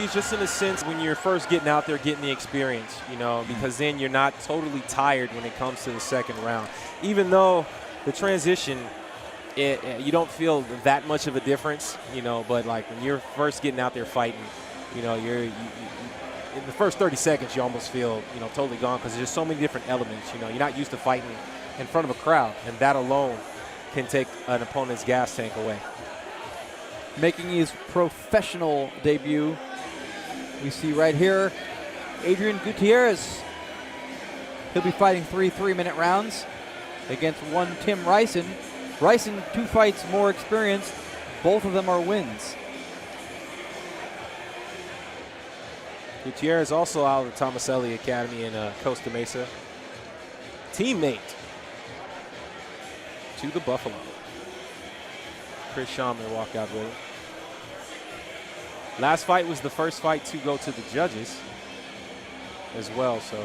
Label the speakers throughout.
Speaker 1: ease just in a sense when you're first getting out there, getting the experience, you know, because then you're not totally tired when it comes to the second round. Even though the transition, you don't feel that much of a difference, you know, but like when you're first getting out there fighting, you know, in the first 30 seconds, you almost feel, you know, totally gone because there's so many different elements. You know, you're not used to fighting in front of a crowd, and that alone can take an opponent's gas tank away.
Speaker 2: Making his professional debut, we see right here, Adrian Gutierrez. He'll be fighting 3 3-minute rounds against one Tim Riscen. Riscen, 2 fights more experienced. Both of them are wins.
Speaker 1: Gutierrez also out of the Tomaselli Academy in Costa Mesa. Teammate to the Buffalo. Chris Schaumler walk out with it. Last fight was the first fight to go to the judges as well, so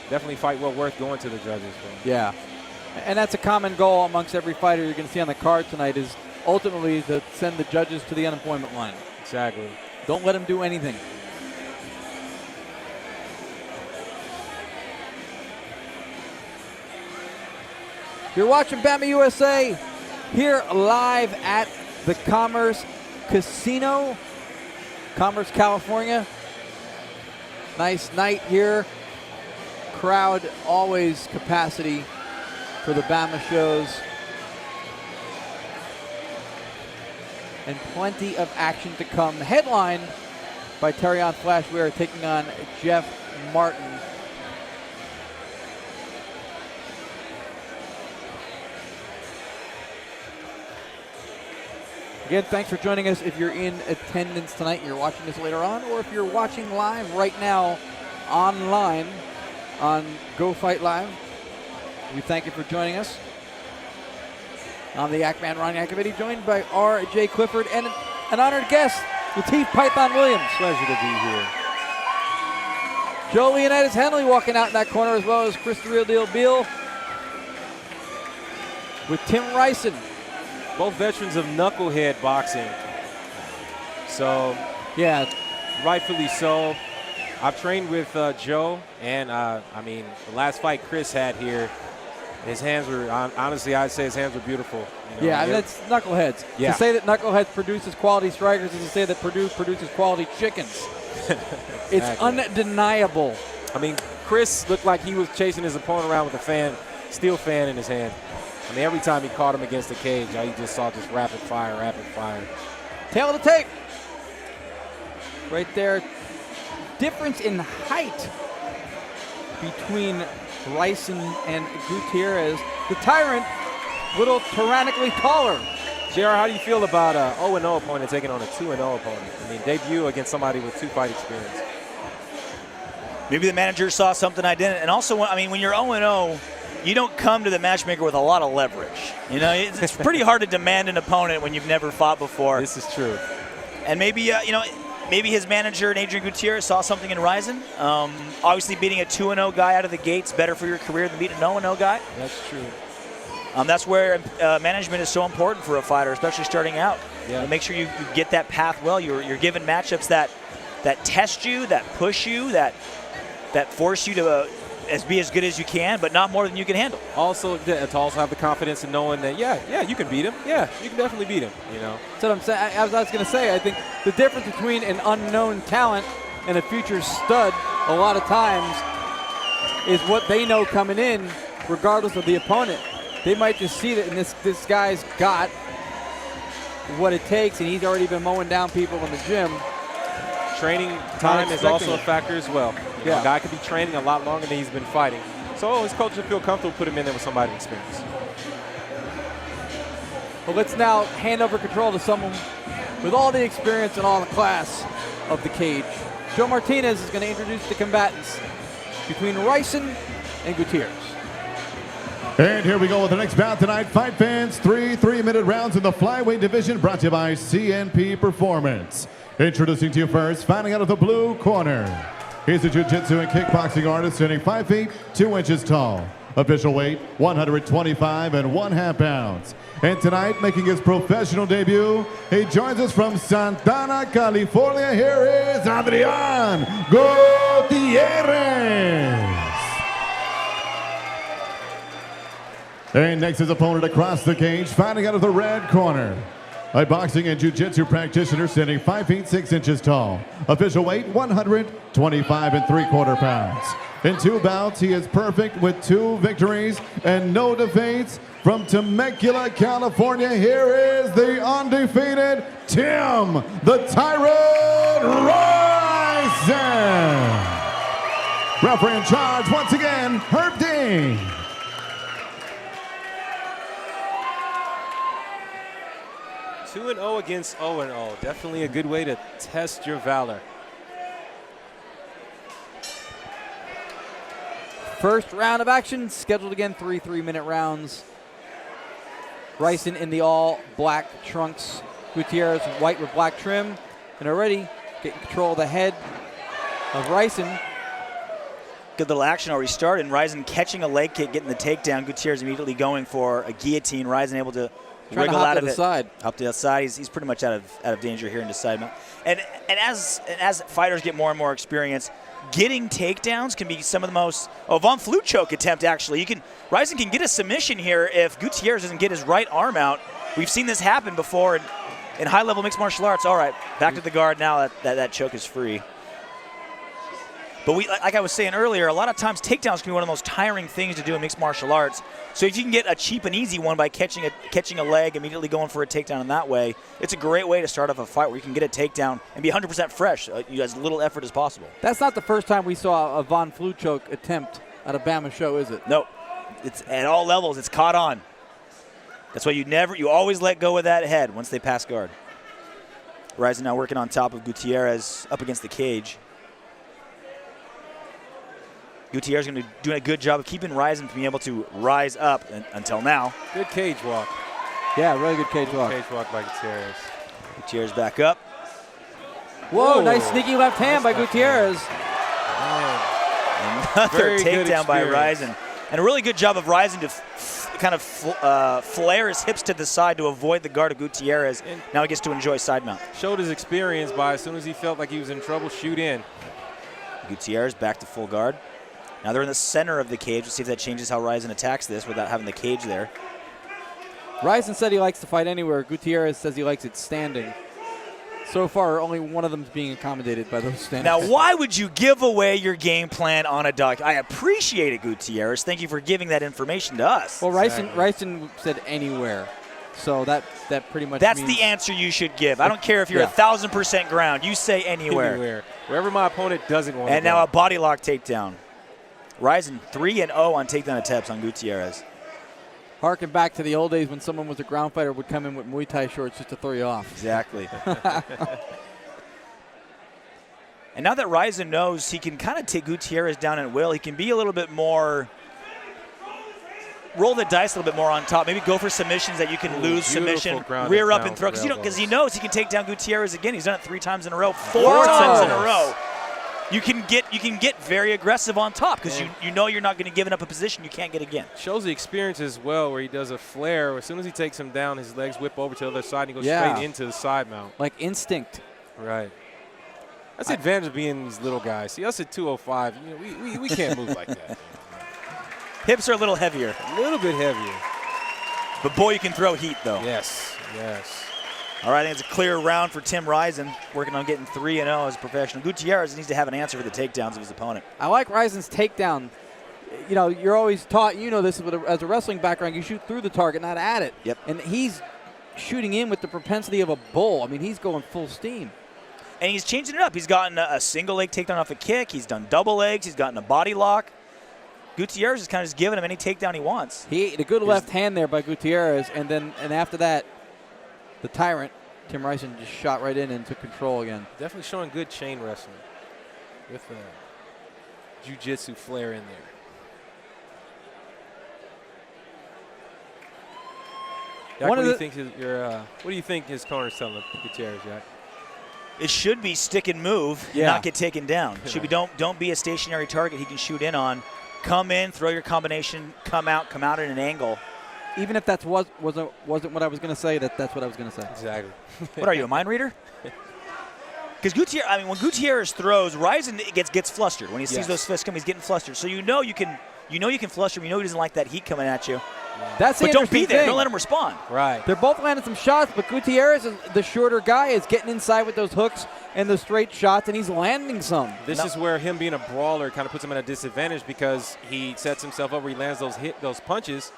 Speaker 1: definitely fight well worth going to the judges for.
Speaker 2: Yeah, and that's a common goal amongst every fighter you're going to see on the card tonight, is ultimately to send the judges to the unemployment line.
Speaker 1: Exactly.
Speaker 2: Don't let them do anything. You're watching Bamma USA here live at the Commerce Casino, Commerce, California. Nice night here. Crowd, always capacity for the Bamma shows. And plenty of action to come. Headlined by Tyrant Flashware taking on Jeff Martin. Again, thanks for joining us. If you're in attendance tonight, you're watching this later on, or if you're watching live right now online on Go Fight Live, we thank you for joining us. I'm the Yak Man, Ron Yakovitty, joined by R.J. Clifford and an honored guest, Lateef Python Williams.
Speaker 1: Pleasure to be here.
Speaker 2: Joe Leonidas Henley walking out in that corner, as well as Chris the Real Deal Beal with Tim Riscen.
Speaker 1: Both veterans of knucklehead boxing. So,
Speaker 2: yeah,
Speaker 1: rightfully so. I've trained with Joe, and I mean, the last fight Chris had here, his hands were, honestly, I'd say his hands were beautiful. You know?
Speaker 2: Yeah, I mean, that's knuckleheads.
Speaker 1: Yeah.
Speaker 2: To say that knuckleheads produces quality strikers is to say that Purdue produces quality chickens. It's undeniable.
Speaker 1: I mean, Chris looked like he was chasing his opponent around with a fan, steel fan in his hand. I mean, every time he caught him against the cage, you just saw just rapid fire, rapid fire.
Speaker 2: Tail of the tape. Right there. Difference in height between Riscen and Gutierrez. The Tyrant, little tyrannically taller.
Speaker 1: JR, how do you feel about a 0-0 opponent taking on a 2-0 opponent? I mean, debut against somebody with 2 fight experience.
Speaker 3: Maybe the manager saw something I didn't. And also, I mean, when you're 0-0, you don't come to the matchmaker with a lot of leverage. You know, it's pretty hard to demand an opponent when you've never fought before.
Speaker 1: This is true.
Speaker 3: And maybe, you know, maybe his manager, Adrian Gutierrez, saw something in Riscen. Obviously, beating a 2-0 guy out of the gate's better for your career than beating a 0-0 guy.
Speaker 1: That's true.
Speaker 3: That's where management is so important for a fighter, especially starting out.
Speaker 1: Yeah.
Speaker 3: Make sure you get that path well. You're given matchups that test you, that push you, that force you to be as good as you can, but not more than you can handle.
Speaker 1: Also, to also have the confidence in knowing that, yeah, you can beat him. Yeah, you can definitely beat him, you know.
Speaker 2: That's what I'm saying. I was going to say, I think the difference between an unknown talent and a future stud a lot of times is what they know coming in, regardless of the opponent. They might just see that this guy's got what it takes, and he's already been mowing down people in the gym.
Speaker 1: Training time is also a factor as well. You know, a guy could be training a lot longer than he's been fighting. So his coach would feel comfortable to put him in there with somebody experienced.
Speaker 2: Well, let's now hand over control to someone with all the experience and all the class of the cage. Joe Martinez is going to introduce the combatants between Riscen and Gutierrez.
Speaker 4: And here we go with the next bout tonight. Fight fans, 3 3-minute rounds in the flyweight division, brought to you by CNP Performance. Introducing to you first, fighting out of the blue corner. He's a jiu-jitsu and kickboxing artist, standing 5 feet 2 inches tall. Official weight, 125 and 1/2 pounds. And tonight, making his professional debut, he joins us from Santana, California. Here is Adrian Gutierrez. And next, his opponent across the cage, fighting out of the red corner. A boxing and jiu-jitsu practitioner standing 5 feet 6 inches tall. Official weight, 125 and 3/4 pounds. In 2 bouts, he is perfect with 2 victories and no defeats. From Temecula, California, here is the undefeated Tim, the Tyrant Riscen. Referee in charge once again, Herb Dean.
Speaker 1: Two 2-0 against 0-0. Definitely a good way to test your valor.
Speaker 2: First round of action, scheduled again, 3 3-minute rounds. Riscen in the all-black trunks. Gutierrez white with black trim. And already getting control of the head of Riscen.
Speaker 3: Good little action already started. Riscen catching a leg kick, getting the takedown. Gutierrez immediately going for a guillotine. Riscen able to wriggle out of it. Up to the side. He's pretty much out of danger here in the side mount. And as fighters get more and more experience, getting takedowns can be some of the most. Oh, Von Flue choke attempt actually. Riscen can get a submission here if Gutierrez doesn't get his right arm out. We've seen this happen before in high-level mixed martial arts. All right, back to the guard now that choke is free. But like I was saying earlier, a lot of times takedowns can be one of the most tiring things to do in mixed martial arts. So if you can get a cheap and easy one by catching a leg, immediately going for a takedown in that way, it's a great way to start off a fight where you can get a takedown and be 100% fresh, as little effort as possible.
Speaker 2: That's not the first time we saw a Von Flue choke attempt at a Bamma show, is it?
Speaker 3: No, it's at all levels. It's caught on. That's why you always let go of that head once they pass guard. Riscen now working on top of Gutierrez up against the cage. Gutierrez is going to be doing a good job of keeping Riscen from being able to rise up until now.
Speaker 1: Good cage walk.
Speaker 2: Yeah, really good cage walk.
Speaker 1: Cage walk by Gutierrez.
Speaker 3: Gutierrez back up.
Speaker 2: Whoa, nice sneaky left hand by Gutierrez.
Speaker 3: Another takedown by Riscen. And a really good job of Riscen to kind of flare his hips to the side to avoid the guard of Gutierrez. And now he gets to enjoy side mount.
Speaker 1: Showed his experience by as soon as he felt like he was in trouble, shoot in.
Speaker 3: Gutierrez back to full guard. Now they're in the center of the cage. We'll see if that changes how Riscen attacks this without having the cage there.
Speaker 2: Riscen said he likes to fight anywhere. Gutierrez says he likes it standing. So far, only one of them is being accommodated by those standing.
Speaker 3: Now, why would you give away your game plan on a doc? I appreciate it, Gutierrez. Thank you for giving that information to us.
Speaker 2: Well, Riscen said anywhere. So that pretty much
Speaker 3: That's
Speaker 2: means
Speaker 3: the answer you should give. I don't care if you're 1,000% ground. You say anywhere.
Speaker 1: Anywhere. Wherever my opponent doesn't want to
Speaker 3: And now a body lock takedown. Riscen 3-0 on takedown attempts on Gutierrez.
Speaker 2: Harken back to the old days when someone was a ground fighter would come in with Muay Thai shorts just to throw you off.
Speaker 3: Exactly. And now that Riscen knows he can kind of take Gutierrez down at will, he can be a little bit more, roll the dice a little bit more on top. Maybe go for submissions that you can lose submission, rear up and throw. Because he knows he can take down Gutierrez again. He's done it 3 times in a row, 4 times in a row. You can get very aggressive on top because you know you're not going to give up a position you can't get again.
Speaker 1: Shows the experience as well where he does a flare. As soon as he takes him down, his legs whip over to the other side and he goes straight into the side mount.
Speaker 2: Like instinct.
Speaker 1: Right. That's the advantage of being these little guys. See, us at 205, we can't move like that.
Speaker 3: Hips are a little heavier.
Speaker 1: A little bit heavier.
Speaker 3: But boy, you can throw heat though.
Speaker 1: Yes, yes.
Speaker 3: All right, I think it's a clear round for Tim Riscen, working on getting 3-0 as a professional. Gutierrez needs to have an answer for the takedowns of his opponent.
Speaker 2: I like Riscen's takedown. You know, you're always taught, this as a wrestling background, you shoot through the target, not at it.
Speaker 3: Yep.
Speaker 2: And he's shooting in with the propensity of a bull. I mean, he's going full steam.
Speaker 3: And he's changing it up. He's gotten a single leg takedown off a kick. He's done double legs. He's gotten a body lock. Gutierrez is kind of just giving him any takedown he wants.
Speaker 2: He ate a good left hand there by Gutierrez, and after that, the Tyrant, Tim Riscen, just shot right in and took control again.
Speaker 1: Definitely showing good chain wrestling with the jiu-jitsu flair in there. Jack, what do you think his corner's telling Gutierrez, Jack?
Speaker 3: It should be stick and move, not get taken down. It should be don't be a stationary target he can shoot in on. come in, throw your combination, come out at an angle.
Speaker 2: Even if that wasn't what I was going to say, that's what I was going to say.
Speaker 1: Exactly.
Speaker 3: What are you, a mind reader? Because Gutierrez, I mean, when Gutierrez throws, Riscen gets flustered. When he sees those fists come, he's getting flustered. So you know you can fluster him. You know he doesn't like that heat coming at you.
Speaker 2: That's the
Speaker 3: But don't be there.
Speaker 2: thing.
Speaker 3: Don't let him respond.
Speaker 1: Right.
Speaker 2: They're both landing some shots, but Gutierrez, the shorter guy, is getting inside with those hooks and the straight shots, and he's landing some.
Speaker 1: This is where him being a brawler kind of puts him at a disadvantage because he sets himself up where he lands those punches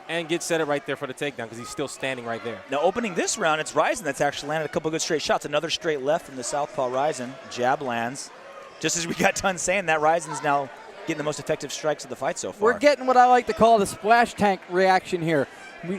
Speaker 1: and gets set it right there for the takedown because he's still standing right there.
Speaker 3: Now opening this round, it's Riscen that's actually landed a couple of good straight shots. Another straight left from the southpaw Riscen. Jab lands. Just as we got done saying that, Riscen's now getting the most effective strikes of the fight so far.
Speaker 2: We're getting what I like to call the splash tank reaction here.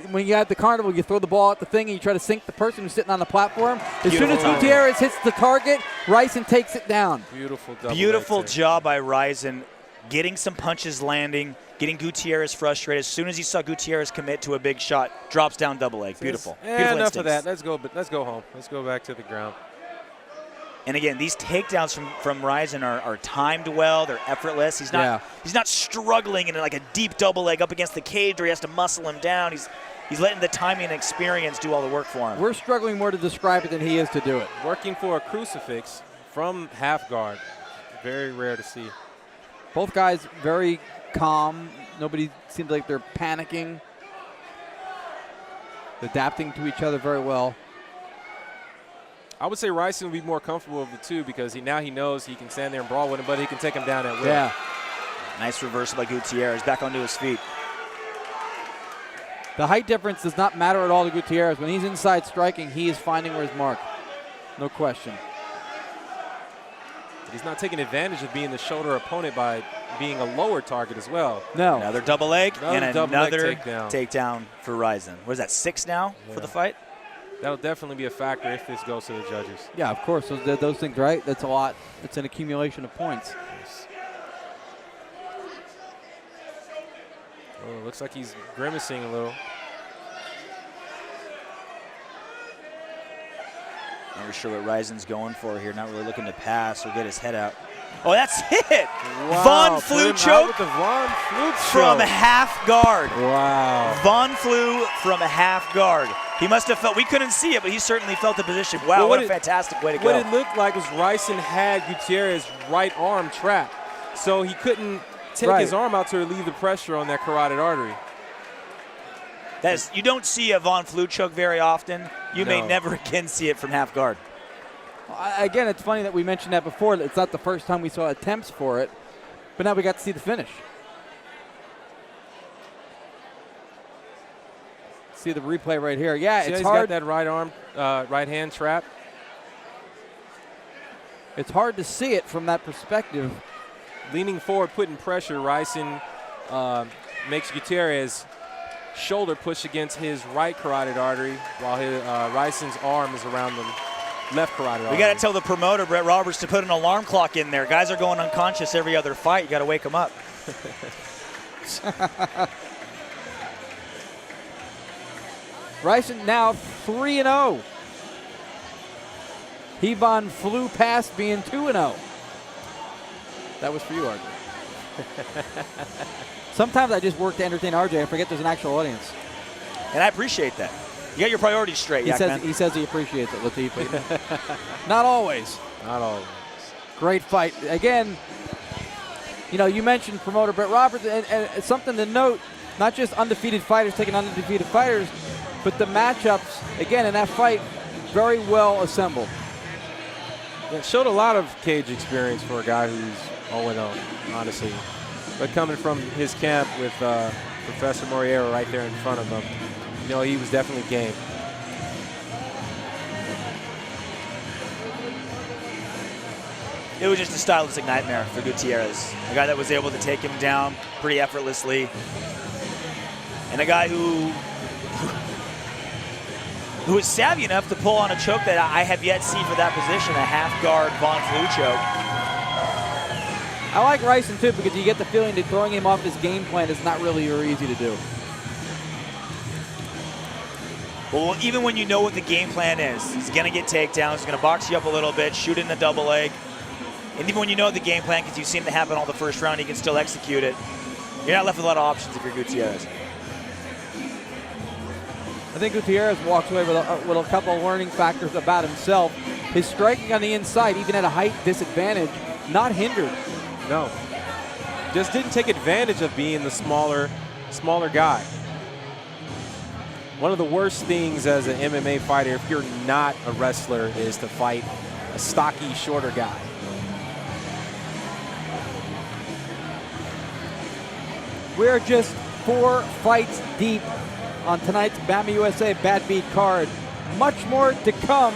Speaker 2: When you have the carnival, you throw the ball at the thing and you try to sink the person who's sitting on the platform. As soon as Gutierrez hits the target, Riscen takes it down.
Speaker 3: Beautiful job by Riscen, getting some punches landing, getting Gutierrez frustrated. As soon as he saw Gutierrez commit to a big shot, drops down double leg. Beautiful. Beautiful
Speaker 1: enough
Speaker 3: instincts.
Speaker 1: of that. Let's go home. Let's go back to the ground.
Speaker 3: And again, these takedowns from Riscen are timed well. They're effortless. He's not struggling in like a deep double leg up against the cage where he has to muscle him down. He's letting the timing and experience do all the work for him.
Speaker 2: We're struggling more to describe it than he is to do it.
Speaker 1: Working for a crucifix from half guard. Very rare to see.
Speaker 2: Both guys very calm. Nobody seems like they're panicking. Adapting to each other very well.
Speaker 1: I would say Riscen would be more comfortable of the two because now he knows he can stand there and brawl with him, but he can take him down at will.
Speaker 2: Yeah.
Speaker 3: Nice reversal by Gutierrez, back onto his feet.
Speaker 2: The height difference does not matter at all to Gutierrez. When he's inside striking, he is finding where his mark. No question.
Speaker 1: But he's not taking advantage of being the shoulder opponent by being a lower target as well.
Speaker 2: No.
Speaker 3: Another double leg and another
Speaker 1: takedown.
Speaker 3: takedown for Riscen. What is that, 6 now for the fight?
Speaker 1: That'll definitely be a factor if this goes to the judges.
Speaker 2: Yeah, of course. Those things, right? That's a lot. It's an accumulation of points.
Speaker 1: Oh, it looks like he's grimacing a little.
Speaker 3: Not really sure what Riscen's going for here. Not really looking to pass or get his head out. Oh, that's it!
Speaker 1: Wow,
Speaker 3: Von Flue choke
Speaker 1: with the Von Flue
Speaker 3: from half guard.
Speaker 1: Wow.
Speaker 3: Von Flue from half guard. He must have felt, we couldn't see it, but he certainly felt the position. Wow,
Speaker 1: well,
Speaker 3: what a fantastic way to go.
Speaker 1: What it looked like was Riscen had Gutierrez's right arm trapped, so he couldn't take his arm out to relieve the pressure on that carotid artery.
Speaker 3: You don't see a Von Flue choke very often. You may never again see it from half guard.
Speaker 2: Again, it's funny that we mentioned that before. It's not the first time we saw attempts for it, but now we got to see the finish. See the replay right here. Yeah,
Speaker 1: See
Speaker 2: it's
Speaker 1: he's
Speaker 2: hard.
Speaker 1: got that right arm, right hand trap.
Speaker 2: It's hard to see it from that perspective.
Speaker 1: Leaning forward, putting pressure, Riscen makes Gutierrez shoulder push against his right carotid artery while Riscen's arm is around the left carotid artery.
Speaker 3: We got to tell the promoter, Brett Roberts, to put an alarm clock in there. Guys are going unconscious every other fight. You got to wake them up.
Speaker 2: Riscen now 3-0. He Von Flue past being 2-0. That was for you, RJ. Sometimes I just work to entertain RJ. I forget there's an actual audience.
Speaker 3: And I appreciate that. You got your priorities straight,
Speaker 2: he says he appreciates it, Latif. Not always.
Speaker 1: Not always.
Speaker 2: Great fight. Again, you know, you mentioned promoter Brett Roberts, and something to note, not just undefeated fighters taking undefeated fighters, but the matchups, again, in that fight, very well assembled.
Speaker 1: Yeah, it showed a lot of cage experience for a guy who's 0-0, honestly. But coming from his camp with Professor Moriero right there in front of him, you know, he was definitely game.
Speaker 3: It was just a stylistic nightmare for Gutierrez. A guy that was able to take him down pretty effortlessly. And a guy who was savvy enough to pull on a choke that I have yet seen for that position, a half-guard Von Flue choke.
Speaker 2: I like Riscen, too, because you get the feeling that throwing him off his game plan is not really very easy to do.
Speaker 3: Well, even when you know what the game plan is, he's going to get takedowns, he's going to box you up a little bit, shoot in the double leg. And even when you know the game plan, because you've seen it happen all the first round, he can still execute it. You're not left with a lot of options if you're Gutierrez.
Speaker 2: I think Gutierrez walks away with a couple of learning factors about himself. His striking on the inside, even at a height disadvantage, not hindered.
Speaker 1: No. Just didn't take advantage of being the smaller guy. One of the worst things as an MMA fighter, if you're not a wrestler, is to fight a stocky, shorter guy.
Speaker 2: We're just 4 fights deep on tonight's Bamma USA Badbeat card. Much more to come,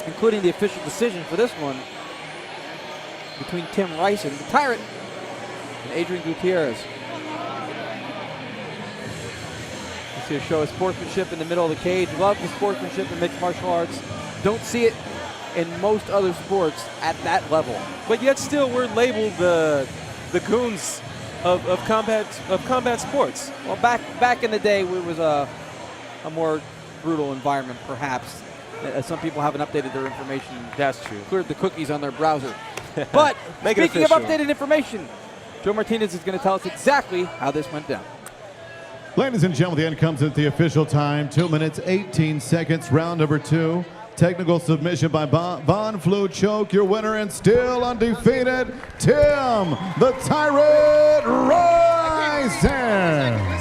Speaker 2: including the official decision for this one between Riscen, the Tyrant, and Adrian Gutierrez. You see a show of sportsmanship in the middle of the cage. Love the sportsmanship in mixed martial arts. Don't see it in most other sports at that level.
Speaker 1: But yet still we're labeled the goons of combat sports.
Speaker 2: Well, back in the day, it was a more brutal environment, perhaps. Some people haven't updated their information.
Speaker 1: That's true.
Speaker 2: Cleared the cookies on their browser. But speaking of updated information, Joe Martinez is going to tell us exactly how this went down.
Speaker 4: Ladies and gentlemen, the end comes at the official time. 2 minutes, 18 seconds, round number 2. Technical submission by Von Flew choke. Your winner and still undefeated, Tim the Tyrant Riscen.